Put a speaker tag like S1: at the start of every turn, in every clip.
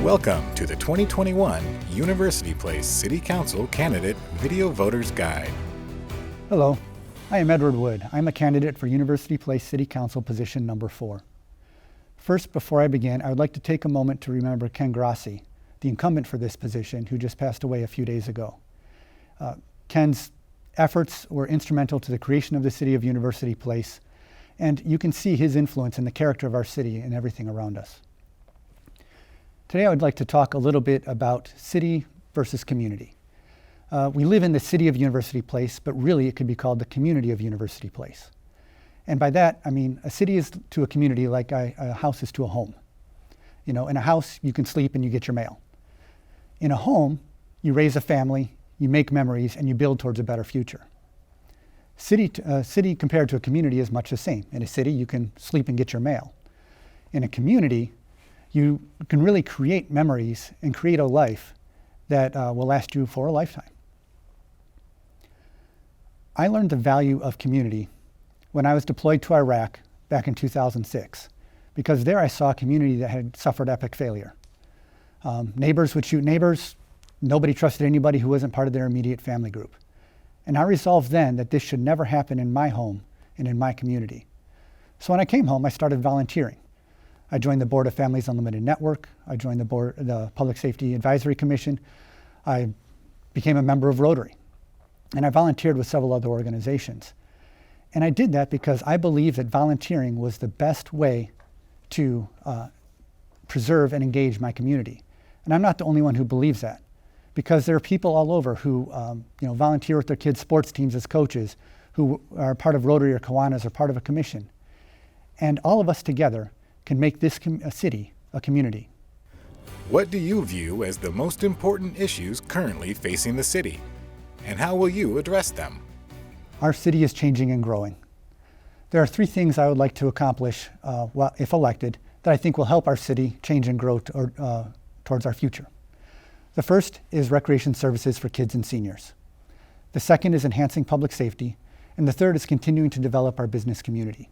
S1: Welcome to the 2021 University Place City Council Candidate Video Voters Guide.
S2: Hello, I am Edward Wood. I'm a candidate for University Place City Council position number 4. First, before I begin, I would like to take a moment to remember Ken Grassi, the incumbent for this position, who just passed away a few days ago. Ken's efforts were instrumental to the creation of the city of University Place, and you can see his influence in the character of our city and everything around us. Today I would like to talk a little bit about city versus community. We live in the city of University Place, but really it could be called the community of University Place. And by that, I mean a city is to a community like a house is to a home. You know, in a house, you can sleep and you get your mail. In a home, you raise a family, you make memories, and you build towards a better future. City compared to a community is much the same. In a city, you can sleep and get your mail. In a community, you can really create memories and create a life that will last you for a lifetime. I learned the value of community when I was deployed to Iraq back in 2006, because there I saw a community that had suffered epic failure. Neighbors would shoot neighbors. Nobody trusted anybody who wasn't part of their immediate family group. And I resolved then that this should never happen in my home and in my community. So when I came home, I started volunteering. I joined the Board of Families Unlimited Network. I joined the Public Safety Advisory Commission. I became a member of Rotary. And I volunteered with several other organizations. And I did that because I believed that volunteering was the best way to preserve and engage my community. And I'm not the only one who believes that, because there are people all over who volunteer with their kids' sports teams as coaches, who are part of Rotary or Kiwanis or part of a commission. And all of us together can make this city a community.
S1: What do you view as the most important issues currently facing the city, and how will you address them?
S2: Our city is changing and growing. There are 3 things I would like to accomplish, if elected, that I think will help our city change and grow towards our future. The first is recreation services for kids and seniors. The second is enhancing public safety, and the third is continuing to develop our business community.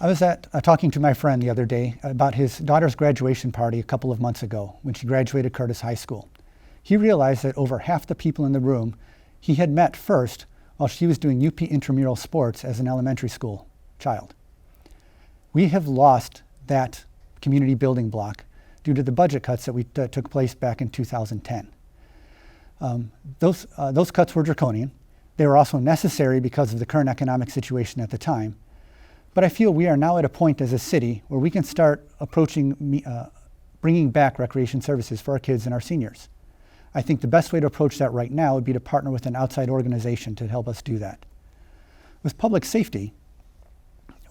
S2: I was talking to my friend the other day about his daughter's graduation party a couple of months ago when she graduated Curtis High School. He realized that over half the people in the room he had met first while she was doing UP intramural sports as an elementary school child. We have lost that community building block due to the budget cuts that took place back in 2010. Those cuts were draconian. They were also necessary because of the current economic situation at the time. But I feel we are now at a point as a city where we can start approaching bringing back recreation services for our kids and our seniors. I think the best way to approach that right now would be to partner with an outside organization to help us do that. With public safety,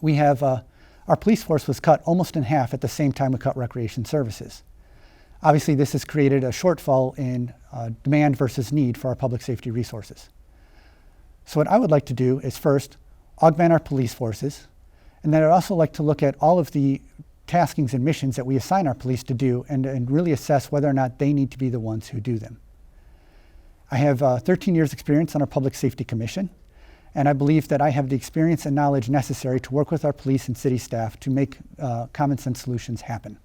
S2: we have our police force was cut almost in half at the same time we cut recreation services. Obviously, this has created a shortfall in demand versus need for our public safety resources. So what I would like to do is first augment our police forces, and then I'd also like to look at all of the taskings and missions that we assign our police to do and really assess whether or not they need to be the ones who do them. I have 13 years experience on our Public Safety Commission, and I believe that I have the experience and knowledge necessary to work with our police and city staff to make common sense solutions happen.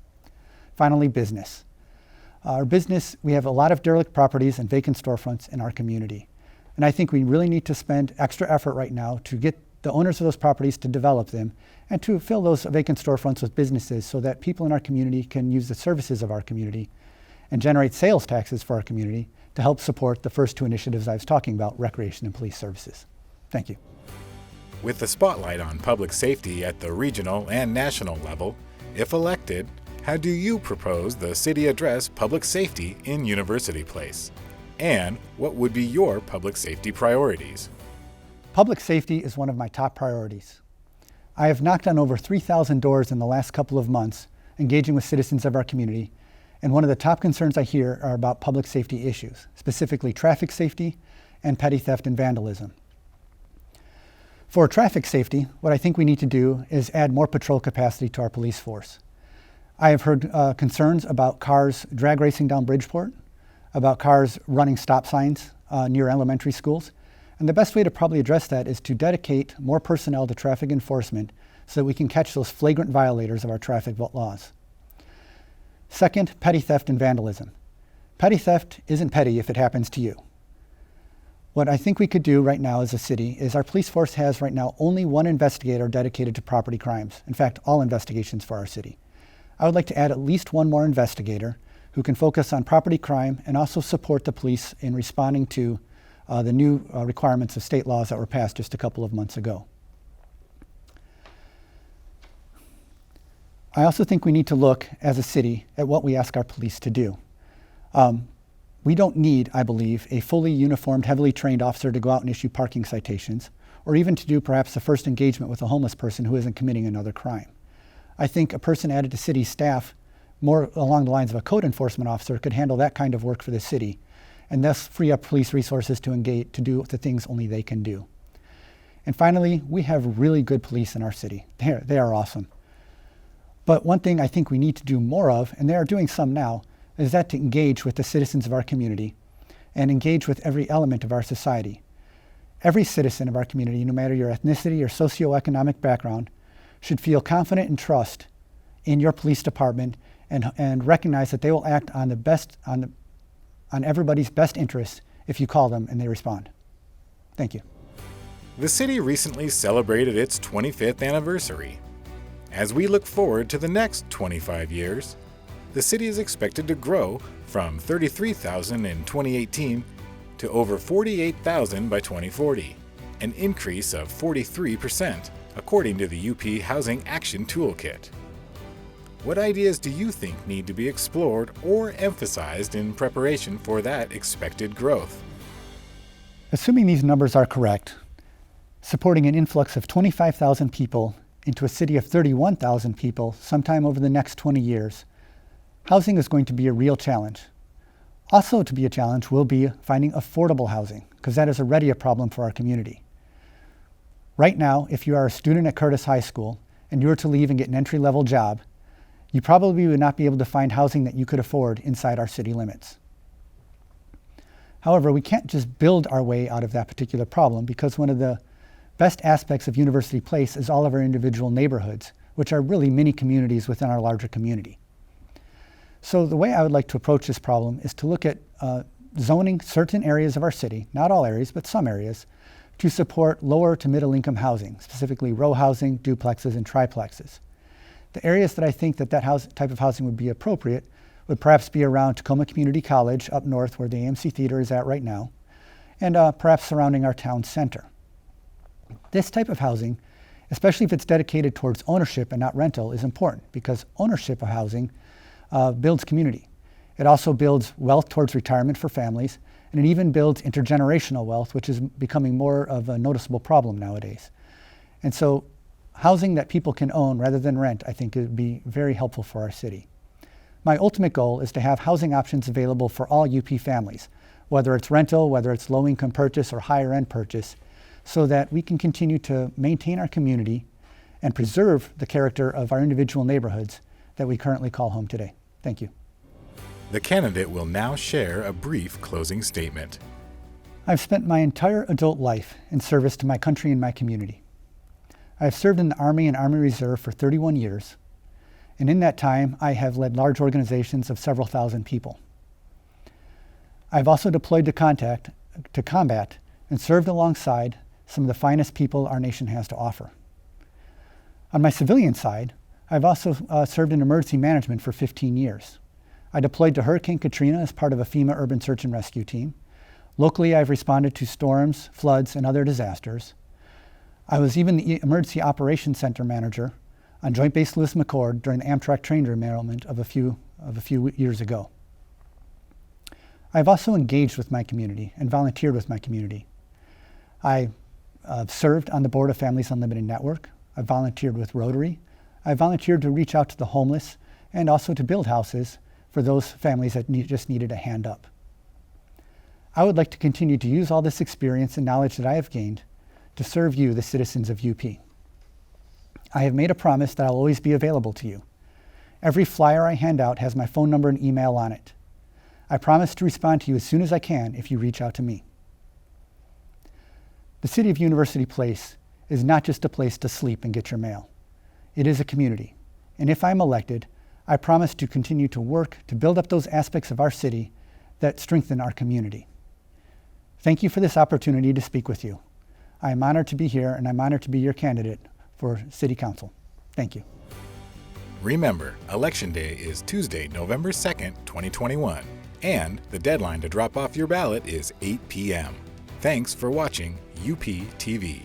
S2: Finally, business. Our business, we have a lot of derelict properties and vacant storefronts in our community. And I think we really need to spend extra effort right now to get the owners of those properties to develop them and to fill those vacant storefronts with businesses so that people in our community can use the services of our community and generate sales taxes for our community to help support the first 2 initiatives I was talking about, recreation and police services. Thank you.
S1: With the spotlight on public safety at the regional and national level, if elected, how do you propose the city address public safety in University Place? And what would be your public safety priorities?
S2: Public safety is one of my top priorities. I have knocked on over 3,000 doors in the last couple of months, engaging with citizens of our community, and one of the top concerns I hear are about public safety issues, specifically traffic safety and petty theft and vandalism. For traffic safety, what I think we need to do is add more patrol capacity to our police force. I have heard concerns about cars drag racing down Bridgeport, about cars running stop signs near elementary schools. And the best way to probably address that is to dedicate more personnel to traffic enforcement so that we can catch those flagrant violators of our traffic laws. Second, petty theft and vandalism. Petty theft isn't petty if it happens to you. What I think we could do right now as a city is our police force has right now only one investigator dedicated to property crimes. In fact, all investigations for our city. I would like to add at least one more investigator who can focus on property crime and also support the police in responding to the new requirements of state laws that were passed just a couple of months ago. I also think we need to look as a city at what we ask our police to do. We don't need, I believe, a fully uniformed, heavily trained officer to go out and issue parking citations, or even to do perhaps the first engagement with a homeless person who isn't committing another crime. I think a person added to city staff more along the lines of a code enforcement officer could handle that kind of work for the city, and thus free up police resources to engage, to do the things only they can do. And finally, we have really good police in our city. They are awesome. But one thing I think we need to do more of, and they are doing some now, is that to engage with the citizens of our community and engage with every element of our society. Every citizen of our community, no matter your ethnicity or socioeconomic background, should feel confident and trust in your police department and recognize that they will act on the best, on everybody's best interest if you call them and they respond. Thank you.
S1: The city recently celebrated its 25th anniversary. As we look forward to the next 25 years, the city is expected to grow from 33,000 in 2018 to over 48,000 by 2040, an increase of 43%, according to the UP Housing Action Toolkit. What ideas do you think need to be explored or emphasized in preparation for that expected growth?
S2: Assuming these numbers are correct, supporting an influx of 25,000 people into a city of 31,000 people sometime over the next 20 years, housing is going to be a real challenge. Also to be a challenge will be finding affordable housing, because that is already a problem for our community. Right now, if you are a student at Curtis High School and you were to leave and get an entry-level job, you probably would not be able to find housing that you could afford inside our city limits. However, we can't just build our way out of that particular problem, because one of the best aspects of University Place is all of our individual neighborhoods, which are really mini communities within our larger community. So the way I would like to approach this problem is to look at zoning certain areas of our city, not all areas, but some areas, to support lower to middle income housing, specifically row housing, duplexes, and triplexes. The areas that I think that type of housing would be appropriate would perhaps be around Tacoma Community College up north, where the AMC Theater is at right now, and perhaps surrounding our town center. This type of housing, especially if it's dedicated towards ownership and not rental, is important, because ownership of housing builds community. It also builds wealth towards retirement for families, and it even builds intergenerational wealth, which is becoming more of a noticeable problem nowadays. And so housing that people can own rather than rent, I think, would be very helpful for our city. My ultimate goal is to have housing options available for all UP families, whether it's rental, whether it's low-income purchase or higher-end purchase, so that we can continue to maintain our community and preserve the character of our individual neighborhoods that we currently call home today. Thank you.
S1: The candidate will now share a brief closing statement.
S2: I've spent my entire adult life in service to my country and my community. I have served in the Army and Army Reserve for 31 years, and in that time I have led large organizations of several thousand people. I've also deployed to combat and served alongside some of the finest people our nation has to offer. On my civilian side, I've also served in emergency management for 15 years. I deployed to Hurricane Katrina as part of a FEMA urban search and rescue team. Locally, I've responded to storms, floods, and other disasters. I was even the Emergency Operations Center manager on Joint Base Lewis McChord during the Amtrak train derailment of a few years ago. I've also engaged with my community and volunteered with my community. I served on the board of Families Unlimited Network. I volunteered with Rotary. I volunteered to reach out to the homeless and also to build houses for those families that just needed a hand up. I would like to continue to use all this experience and knowledge that I have gained to serve you, the citizens of UP. I have made a promise that I'll always be available to you. Every flyer I hand out has my phone number and email on it. I promise to respond to you as soon as I can if you reach out to me. The city of University Place is not just a place to sleep and get your mail. It is a community. And if I'm elected, I promise to continue to work to build up those aspects of our city that strengthen our community. Thank you for this opportunity to speak with you. I am honored to be here, and I'm honored to be your candidate for City Council. Thank you.
S1: Remember, Election Day is Tuesday, November 2nd, 2021, and the deadline to drop off your ballot is 8 p.m. Thanks for watching UP TV.